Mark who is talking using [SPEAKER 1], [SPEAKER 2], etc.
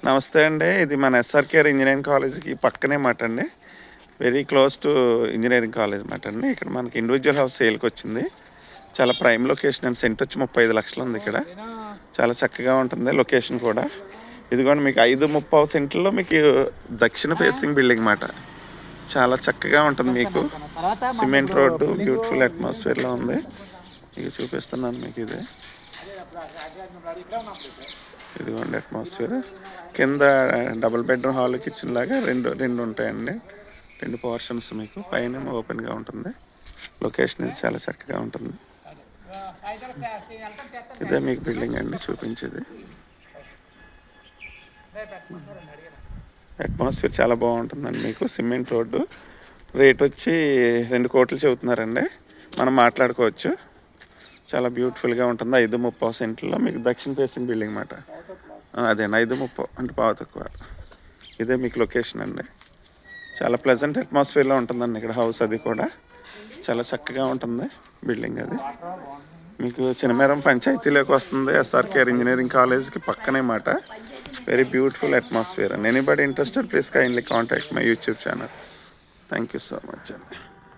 [SPEAKER 1] నమస్తే అండి. ఇది మన ఎస్ఆర్కేఆర్ ఇంజనీరింగ్ కాలేజ్కి పక్కనే మాట అండి. Very close to engineering college మాట అండి. ఇక్కడ మనకి ఇండివిజువల్ హౌస్ సేల్కి వచ్చింది. చాలా ప్రైమ్ లొకేషన్ అండి. సెంట్ వచ్చి 35 లక్షలు ఉంది. ఇక్కడ చాలా చక్కగా ఉంటుంది లొకేషన్ కూడా. ఇదిగోండి మీకు 5.30 సెంట్లో మీకు దక్షిణ ఫేసింగ్ బిల్డింగ్ మాట. చాలా చక్కగా ఉంటుంది. మీకు సిమెంట్ రోడ్డు బ్యూటిఫుల్ అట్మాస్ఫియర్లో ఉంది. ఇక చూపిస్తున్నాను మీకు ఇదిగోండి అట్మాస్ఫియర్. కింద డబుల్ బెడ్రూమ్ హాల్ కిచెన్ లాగా రెండు ఉంటాయండి. 2 పోర్షన్స్. మీకు పైన ఓపెన్గా ఉంటుంది. లొకేషన్ ఇది చాలా చక్కగా ఉంటుంది. ఇదే మీకు బిల్డింగ్ అండి చూపించేది. అట్మాస్ఫియర్ చాలా బాగుంటుందండి. మీకు సిమెంట్ రోడ్డు. రేట్ వచ్చి 2 కోట్లు చెబుతున్నారండి. మనం మాట్లాడుకోవచ్చు. చాలా బ్యూటిఫుల్గా ఉంటుంది. 5.30 సెంట్లో మీకు దక్షిణ ఫేసింగ్ బిల్డింగ్ మాట. అదే 5.30 అంటే పావు తక్కువ. ఇదే మీకు లొకేషన్ అండి. చాలా ప్లెజెంట్ అట్మాస్ఫియర్లో ఉంటుందండి ఇక్కడ హౌస్. అది కూడా చాలా చక్కగా ఉంటుంది బిల్డింగ్. అది మీకు చినమేరం పంచాయతీలోకి వస్తుంది. ఎస్ఆర్కేఆర్ ఇంజనీరింగ్ కాలేజ్కి పక్కనే మాట. Very beautiful atmosphere and anybody interested please kindly contact my YouTube channel. Thank you so much అండి.